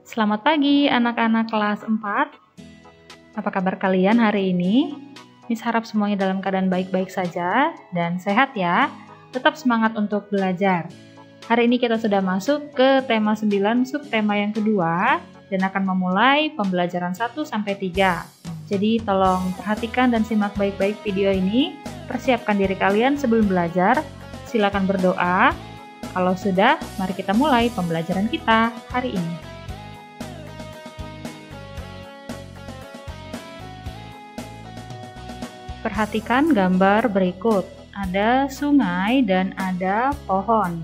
Selamat pagi anak-anak kelas 4. Apa kabar kalian hari ini? Miss harap semuanya dalam keadaan baik-baik saja dan sehat ya. Tetap semangat untuk belajar. Hari ini kita sudah masuk ke tema 9 subtema yang kedua dan akan memulai pembelajaran 1-3. Jadi tolong perhatikan dan simak baik-baik video ini. Persiapkan diri kalian sebelum belajar. Silakan berdoa. Kalau sudah, mari kita mulai pembelajaran kita hari ini. Perhatikan gambar berikut. Ada sungai dan ada pohon.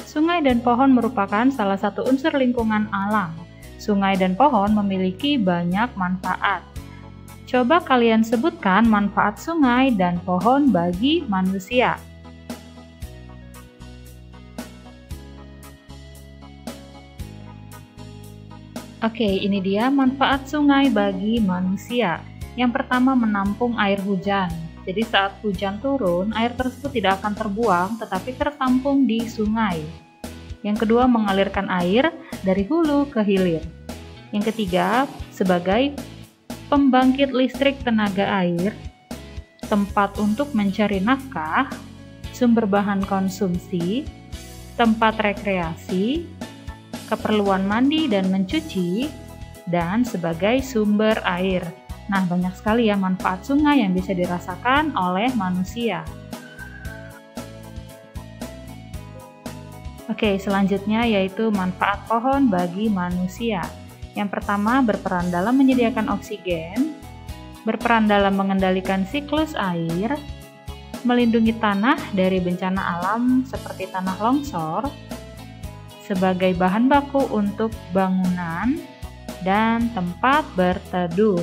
Sungai dan pohon merupakan salah satu unsur lingkungan alam. Sungai dan pohon memiliki banyak manfaat. Coba kalian sebutkan manfaat sungai dan pohon bagi manusia. Oke, ini dia manfaat sungai bagi manusia. Yang pertama, menampung air hujan. Jadi saat hujan turun, air tersebut tidak akan terbuang tetapi tertampung di sungai. Yang kedua, mengalirkan air dari hulu ke hilir. Yang ketiga, sebagai pembangkit listrik tenaga air, tempat untuk mencari nafkah, sumber bahan konsumsi, tempat rekreasi, keperluan mandi dan mencuci, dan sebagai sumber air. Nah, banyak sekali ya manfaat sungai yang bisa dirasakan oleh manusia. Oke, selanjutnya yaitu manfaat pohon bagi manusia. Yang pertama, berperan dalam menyediakan oksigen, berperan dalam mengendalikan siklus air, melindungi tanah dari bencana alam seperti tanah longsor, sebagai bahan baku untuk bangunan, dan tempat berteduh.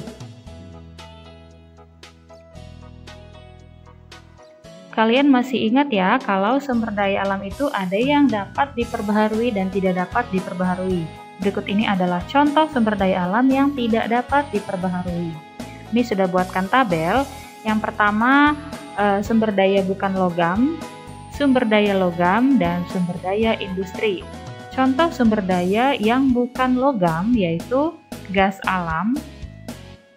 Kalian masih ingat ya, kalau sumber daya alam itu ada yang dapat diperbaharui dan tidak dapat diperbaharui. Berikut ini adalah contoh sumber daya alam yang tidak dapat diperbaharui. Ini sudah buatkan tabel. Yang pertama, sumber daya bukan logam, sumber daya logam, dan sumber daya industri. Contoh sumber daya yang bukan logam yaitu gas alam,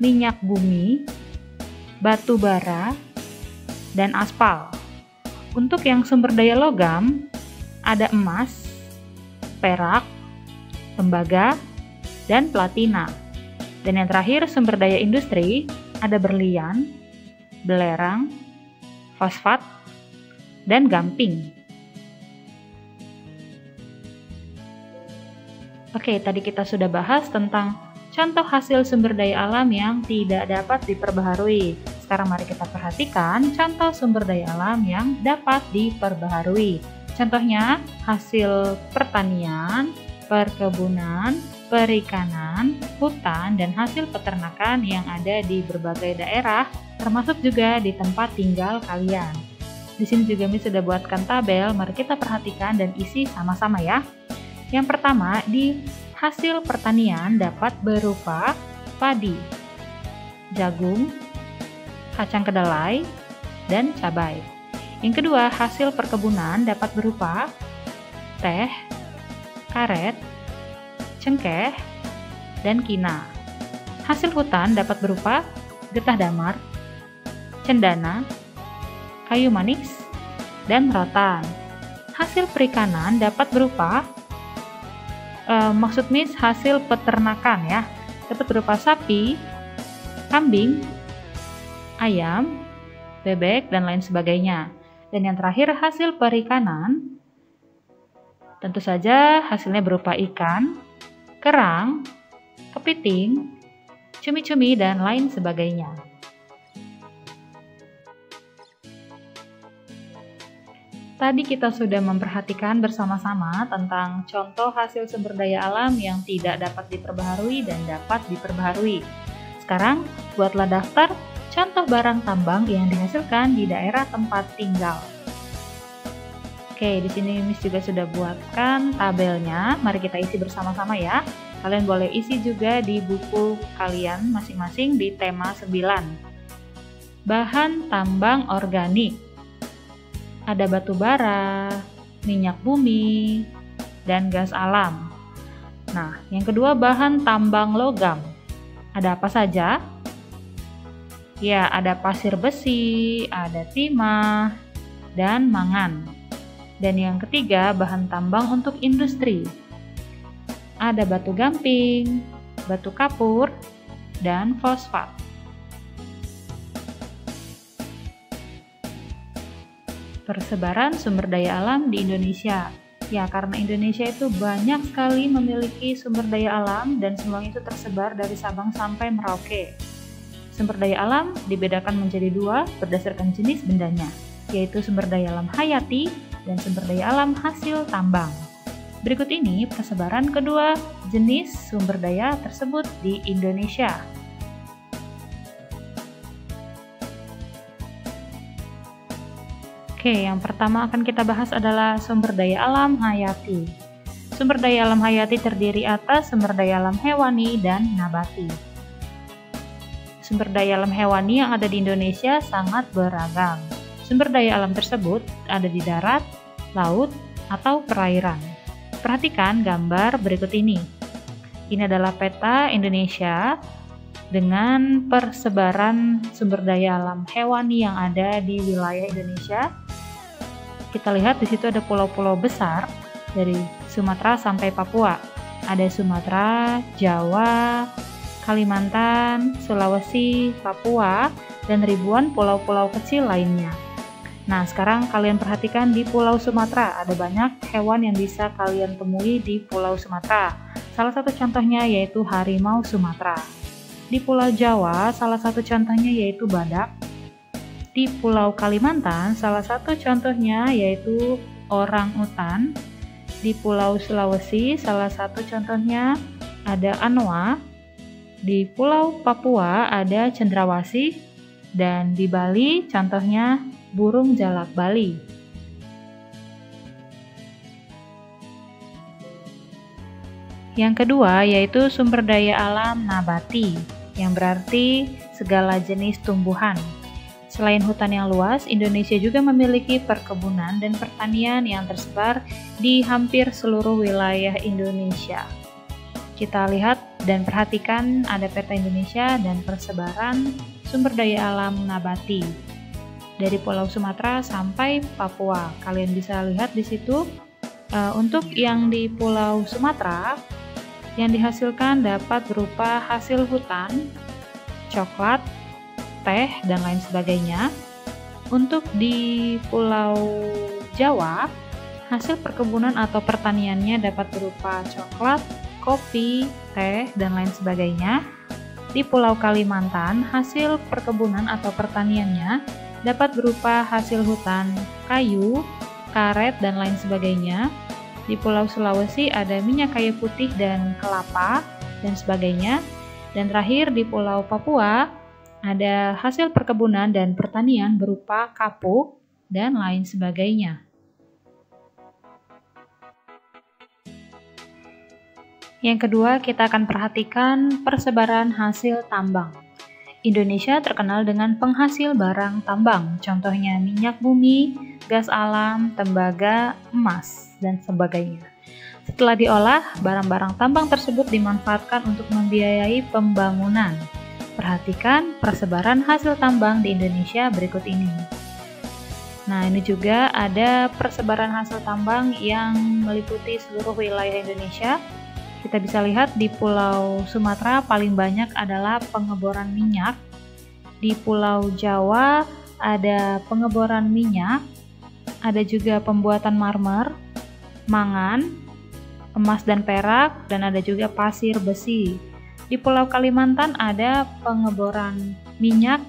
minyak bumi, batu bara, dan aspal. Untuk yang sumber daya logam, ada emas, perak, tembaga, dan platina. Dan yang terakhir, sumber daya industri, ada berlian, belerang, fosfat, dan gamping. Oke, tadi kita sudah bahas tentang contoh hasil sumber daya alam yang tidak dapat diperbaharui. Sekarang mari kita perhatikan contoh sumber daya alam yang dapat diperbaharui. Contohnya hasil pertanian, perkebunan, perikanan, hutan, dan hasil peternakan yang ada di berbagai daerah, termasuk juga di tempat tinggal kalian. Di sini juga Miss sudah buatkan tabel, mari kita perhatikan dan isi sama-sama ya. Yang pertama, di hasil pertanian dapat berupa padi, jagung, kacang kedelai, dan cabai. Yang kedua, hasil perkebunan dapat berupa teh, karet, cengkeh, dan kina. Hasil hutan dapat berupa getah damar, cendana, kayu manis, dan rotan. Hasil perikanan dapat berupa hasil peternakan ya, dapat berupa sapi, kambing, ayam, bebek, dan lain sebagainya. Dan yang terakhir hasil perikanan, tentu saja hasilnya berupa ikan, kerang, kepiting, cumi-cumi, dan lain sebagainya. Tadi kita sudah memperhatikan bersama-sama tentang contoh hasil sumber daya alam yang tidak dapat diperbaharui dan dapat diperbaharui. Sekarang, buatlah daftar contoh barang tambang yang dihasilkan di daerah tempat tinggal. Oke, di sini Miss juga sudah buatkan tabelnya. Mari kita isi bersama-sama ya. Kalian boleh isi juga di buku kalian masing-masing di tema 9. Bahan tambang organik. Ada batu bara, minyak bumi, dan gas alam. Nah, yang kedua bahan tambang logam. Ada apa saja? Ya, ada pasir besi, ada timah, dan mangan. Dan yang ketiga, bahan tambang untuk industri. Ada batu gamping, batu kapur, dan fosfat. Persebaran sumber daya alam di Indonesia. Ya, karena Indonesia itu banyak sekali memiliki sumber daya alam dan semuanya itu tersebar dari Sabang sampai Merauke. Sumber daya alam dibedakan menjadi dua berdasarkan jenis bendanya, yaitu sumber daya alam hayati dan sumber daya alam hasil tambang. Berikut ini persebaran kedua jenis sumber daya tersebut di Indonesia. Oke, yang pertama akan kita bahas adalah sumber daya alam hayati. Sumber daya alam hayati terdiri atas sumber daya alam hewani dan nabati. Sumber daya alam hewani yang ada di Indonesia sangat beragam. Sumber daya alam tersebut ada di darat, laut, atau perairan. Perhatikan gambar berikut ini. Ini adalah peta Indonesia dengan persebaran sumber daya alam hewani yang ada di wilayah Indonesia. Kita lihat di situ ada pulau-pulau besar dari Sumatera sampai Papua. Ada Sumatera, Jawa, Kalimantan, Sulawesi, Papua, dan ribuan pulau-pulau kecil lainnya. Nah, sekarang kalian perhatikan di Pulau Sumatera, ada banyak hewan yang bisa kalian temui di Pulau Sumatera. Salah satu contohnya yaitu harimau Sumatera. Di Pulau Jawa, salah satu contohnya yaitu badak. Di Pulau Kalimantan, salah satu contohnya yaitu orang utan. Di Pulau Sulawesi, salah satu contohnya ada anoa. Di Pulau Papua ada cendrawasih, dan di Bali contohnya burung jalak Bali. Yang kedua yaitu sumber daya alam nabati, yang berarti segala jenis tumbuhan. Selain hutan yang luas, Indonesia juga memiliki perkebunan dan pertanian yang tersebar di hampir seluruh wilayah Indonesia. Kita lihat dan perhatikan ada peta Indonesia dan persebaran sumber daya alam nabati dari Pulau Sumatera sampai Papua. Kalian bisa lihat di situ. Untuk yang di Pulau Sumatera, yang dihasilkan dapat berupa hasil hutan, coklat, teh, dan lain sebagainya. Untuk di Pulau Jawa, hasil perkebunan atau pertaniannya dapat berupa coklat, kopi, teh, dan lain sebagainya. Di Pulau Kalimantan, hasil perkebunan atau pertaniannya dapat berupa hasil hutan, kayu, karet, dan lain sebagainya. Di Pulau Sulawesi ada minyak kayu putih dan kelapa, dan sebagainya. Dan terakhir di Pulau Papua ada hasil perkebunan dan pertanian berupa kapuk, dan lain sebagainya. Yang kedua, kita akan perhatikan persebaran hasil tambang. Indonesia terkenal dengan penghasil barang tambang, contohnya minyak bumi, gas alam, tembaga, emas, dan sebagainya. Setelah diolah, barang-barang tambang tersebut dimanfaatkan untuk membiayai pembangunan. Perhatikan persebaran hasil tambang di Indonesia berikut ini. Nah, ini juga ada persebaran hasil tambang yang meliputi seluruh wilayah Indonesia. Kita bisa lihat di Pulau Sumatera paling banyak adalah pengeboran minyak. Di Pulau Jawa ada pengeboran minyak, ada juga pembuatan marmer, mangan, emas dan perak, dan ada juga pasir besi. Di Pulau Kalimantan ada pengeboran minyak,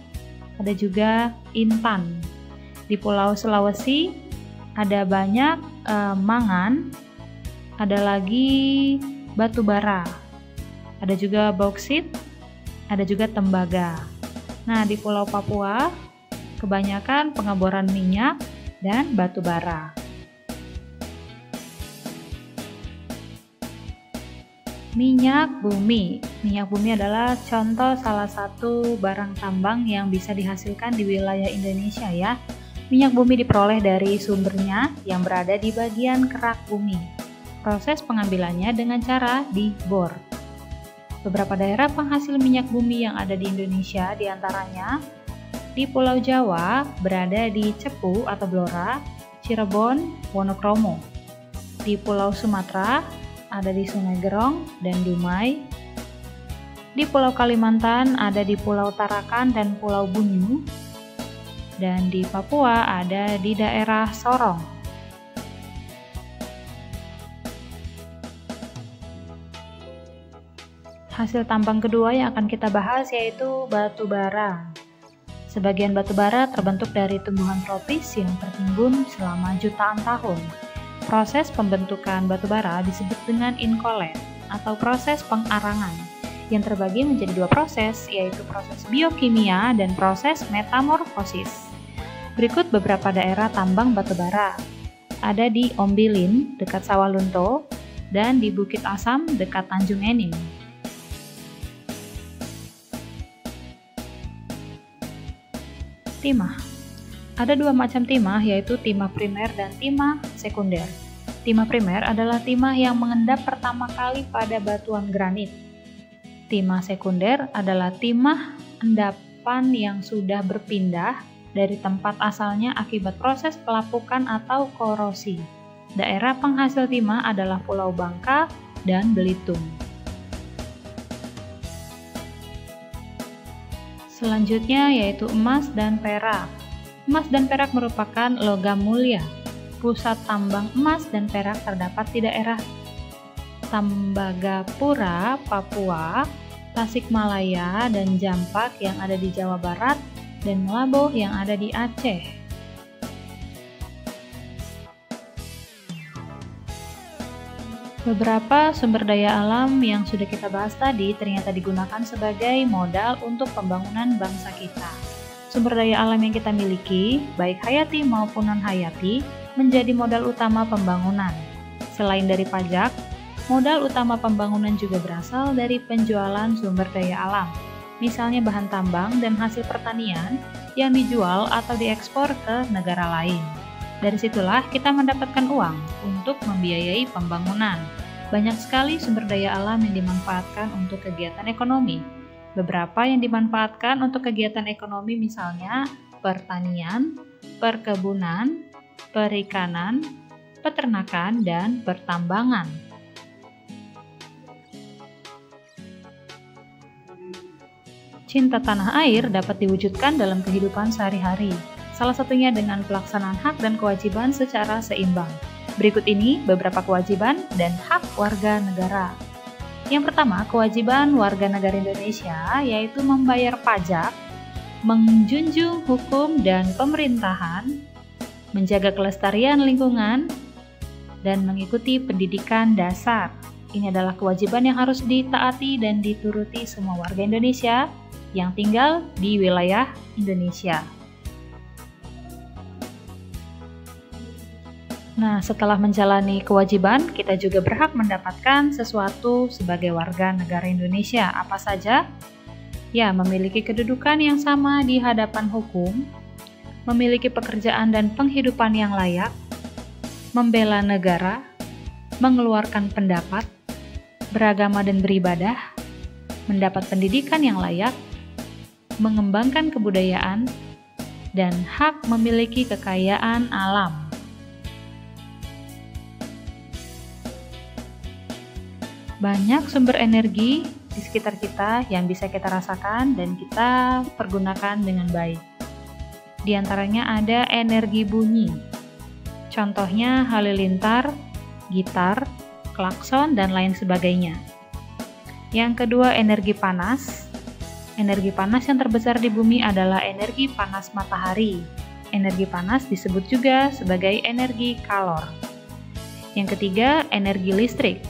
ada juga intan. Di Pulau Sulawesi ada banyak mangan, ada lagi batu bara, ada juga bauksit, ada juga tembaga. Nah, di Pulau Papua kebanyakan pengeboran minyak dan batu bara. Minyak bumi. Minyak bumi adalah contoh salah satu barang tambang yang bisa dihasilkan di wilayah Indonesia ya. Minyak bumi diperoleh dari sumbernya yang berada di bagian kerak bumi. Proses pengambilannya dengan cara dibor. Beberapa daerah penghasil minyak bumi yang ada di Indonesia diantaranya di Pulau Jawa berada di Cepu atau Blora, Cirebon, Wonokromo. Di Pulau Sumatera ada di Sungai Gerong dan Dumai. Di Pulau Kalimantan ada di Pulau Tarakan dan Pulau Bunyu. Dan di Papua ada di daerah Sorong. Hasil tambang kedua yang akan kita bahas yaitu batu bara. Sebagian batu bara terbentuk dari tumbuhan tropis yang tertimbun selama jutaan tahun. Proses pembentukan batu bara disebut dengan inkolet atau proses pengarangan, yang terbagi menjadi dua proses, yaitu proses biokimia dan proses metamorfosis. Berikut beberapa daerah tambang batu bara. Ada di Ombilin, dekat Sawalunto, dan di Bukit Asam, dekat Tanjung Enim. Timah. Ada dua macam timah, yaitu timah primer dan timah sekunder. Timah primer adalah timah yang mengendap pertama kali pada batuan granit. Timah sekunder adalah timah endapan yang sudah berpindah dari tempat asalnya akibat proses pelapukan atau korosi. Daerah penghasil timah adalah Pulau Bangka dan Belitung. Selanjutnya yaitu emas dan perak. Emas dan perak merupakan logam mulia. Pusat tambang emas dan perak terdapat di daerah Tembagapura, Papua, Tasikmalaya, dan Jampak yang ada di Jawa Barat, dan Melaboh yang ada di Aceh. Beberapa sumber daya alam yang sudah kita bahas tadi ternyata digunakan sebagai modal untuk pembangunan bangsa kita. Sumber daya alam yang kita miliki, baik hayati maupun non-hayati, menjadi modal utama pembangunan. Selain dari pajak, modal utama pembangunan juga berasal dari penjualan sumber daya alam, misalnya bahan tambang dan hasil pertanian yang dijual atau diekspor ke negara lain. Dari situlah kita mendapatkan uang untuk membiayai pembangunan. Banyak sekali sumber daya alam yang dimanfaatkan untuk kegiatan ekonomi. Beberapa yang dimanfaatkan untuk kegiatan ekonomi misalnya pertanian, perkebunan, perikanan, peternakan, dan pertambangan. Cinta tanah air dapat diwujudkan dalam kehidupan sehari-hari. Salah satunya dengan pelaksanaan hak dan kewajiban secara seimbang. Berikut ini beberapa kewajiban dan hak warga negara. Yang pertama, kewajiban warga negara Indonesia yaitu membayar pajak, menjunjung hukum dan pemerintahan, menjaga kelestarian lingkungan, dan mengikuti pendidikan dasar. Ini adalah kewajiban yang harus ditaati dan dituruti semua warga Indonesia yang tinggal di wilayah Indonesia. Nah, setelah menjalani kewajiban, kita juga berhak mendapatkan sesuatu sebagai warga negara Indonesia. Apa saja? Ya, memiliki kedudukan yang sama di hadapan hukum, memiliki pekerjaan dan penghidupan yang layak, membela negara, mengeluarkan pendapat, beragama dan beribadah, mendapat pendidikan yang layak, mengembangkan kebudayaan, dan hak memiliki kekayaan alam. Banyak sumber energi di sekitar kita yang bisa kita rasakan dan kita pergunakan dengan baik. Di antaranya ada energi bunyi. Contohnya halilintar, gitar, klakson, dan lain sebagainya. Yang kedua, energi panas. Energi panas yang terbesar di bumi adalah energi panas matahari. Energi panas disebut juga sebagai energi kalor. Yang ketiga, energi listrik.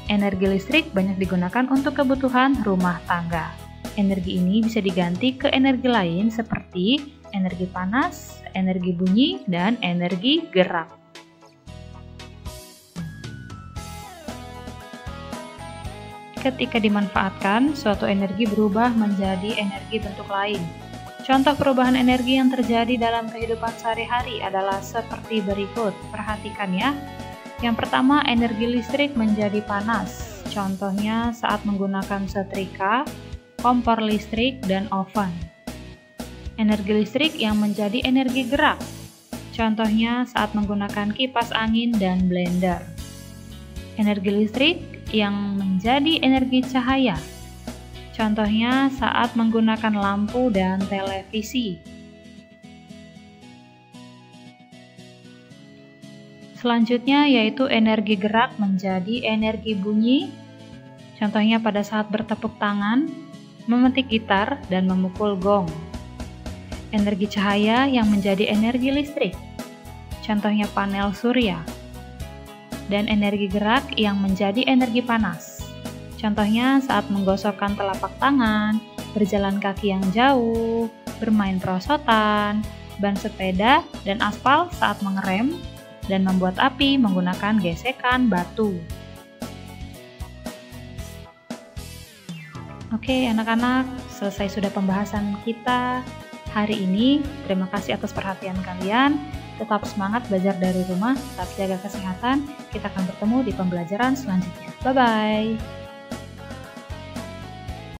Energi listrik banyak digunakan untuk kebutuhan rumah tangga. Energi ini bisa diganti ke energi lain seperti energi panas, energi bunyi, dan energi gerak. Ketika dimanfaatkan, suatu energi berubah menjadi energi bentuk lain. Contoh perubahan energi yang terjadi dalam kehidupan sehari-hari adalah seperti berikut. Perhatikan ya. Yang pertama, energi listrik menjadi panas. Contohnya saat menggunakan setrika, kompor listrik, dan oven. Energi listrik yang menjadi energi gerak. Contohnya saat menggunakan kipas angin dan blender. Energi listrik yang menjadi energi cahaya. Contohnya saat menggunakan lampu dan televisi. Selanjutnya yaitu energi gerak menjadi energi bunyi. Contohnya pada saat bertepuk tangan, memetik gitar, dan memukul gong. Energi cahaya yang menjadi energi listrik. Contohnya panel surya. Dan energi gerak yang menjadi energi panas. Contohnya saat menggosokkan telapak tangan, berjalan kaki yang jauh, bermain perosotan, ban sepeda, dan aspal saat mengerem, dan membuat api menggunakan gesekan batu. Oke anak-anak, selesai sudah pembahasan kita hari ini. Terima kasih atas perhatian kalian. Tetap semangat belajar dari rumah, tetap jaga kesehatan. Kita akan bertemu di pembelajaran selanjutnya. Bye-bye.